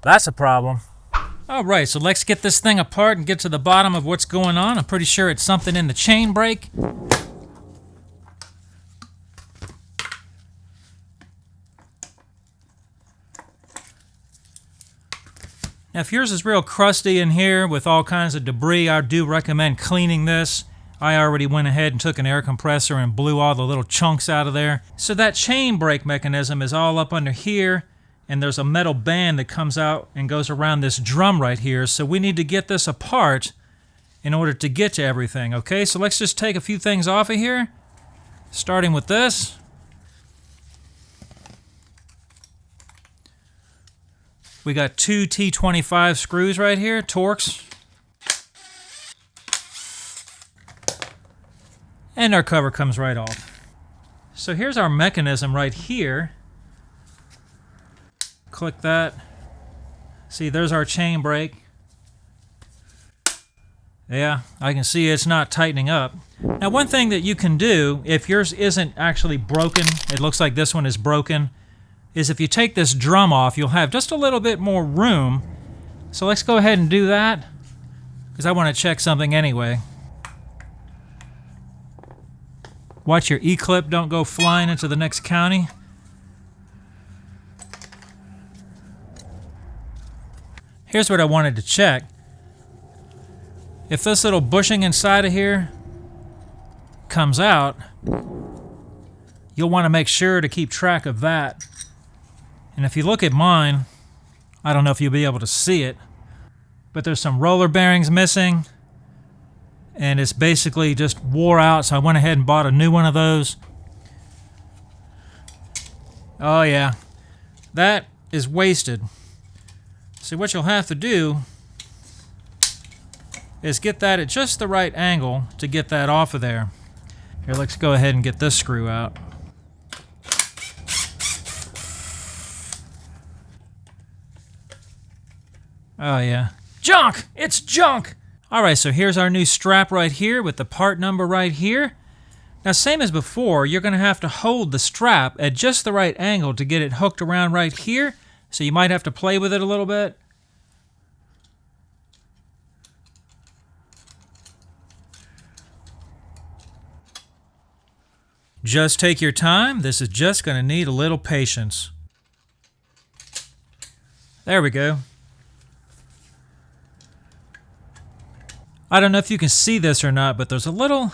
That's a problem. Alright, so let's get this thing apart and get to the bottom of what's going on. I'm pretty sure it's something in the chain brake. Now, if yours is real crusty in here with all kinds of debris, I do recommend cleaning this. I already went ahead and took an air compressor and blew all the little chunks out of there. So that chain brake mechanism is all up under here, and there's a metal band that comes out and goes around this drum right here. So we need to get this apart in order to get to everything, okay? So let's just take a few things off of here, starting with this. We got two T25 screws right here, Torx. And our cover comes right off. So here's our mechanism right here. Click that. See, there's our chain brake. Yeah, I can see it's not tightening up. Now, one thing that you can do, if yours isn't actually broken, it looks like this one is broken, is if you take this drum off, you'll have just a little bit more room. So let's go ahead and do that, because I want to check something anyway. Watch your E-clip don't go flying into the next county. Here's what I wanted to check. If this little bushing inside of here comes out, you'll want to make sure to keep track of that. And if you look at mine, I don't know if you'll be able to see it, but there's some roller bearings missing, and it's basically just wore out, so I went ahead and bought a new one of those. Oh yeah, that is wasted. See, what you'll have to do is get that at just the right angle to get that off of there. Here, let's go ahead and get this screw out. Oh yeah. Junk! It's junk! Alright, so here's our new strap right here with the part number right here. Now, same as before, you're going to have to hold the strap at just the right angle to get it hooked around right here. So you might have to play with it a little bit. Just take your time. This is just going to need a little patience. There we go. I don't know if you can see this or not, but there's a little,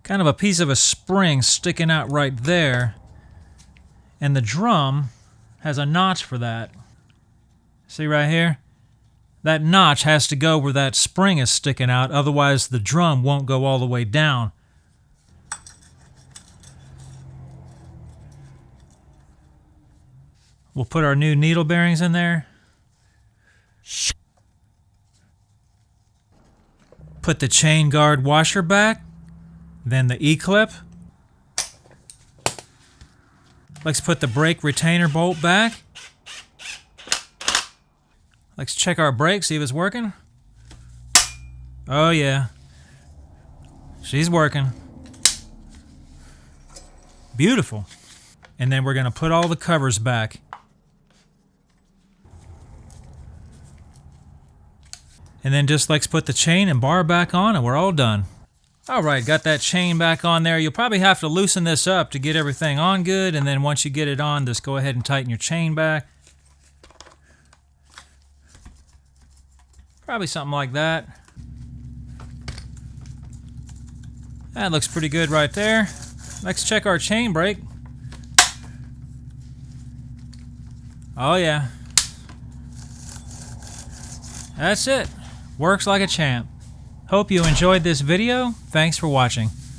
kind of a piece of a spring sticking out right there. And the drum has a notch for that. See right here? That notch has to go where that spring is sticking out, otherwise the drum won't go all the way down. We'll put our new needle bearings in there. Put the chain guard washer back, then the E-clip. Let's put the brake retainer bolt back. Let's check our brake, see if it's working. Oh yeah, she's working. Beautiful. And then we're going to put all the covers back. And then just let's put the chain and bar back on and we're all done. Alright, got that chain back on there. You'll probably have to loosen this up to get everything on good, and then once you get it on, just go ahead and tighten your chain back. Probably something like that. That looks pretty good right there. Let's check our chain brake. Oh yeah. That's it. Works like a champ. Hope you enjoyed this video. Thanks for watching.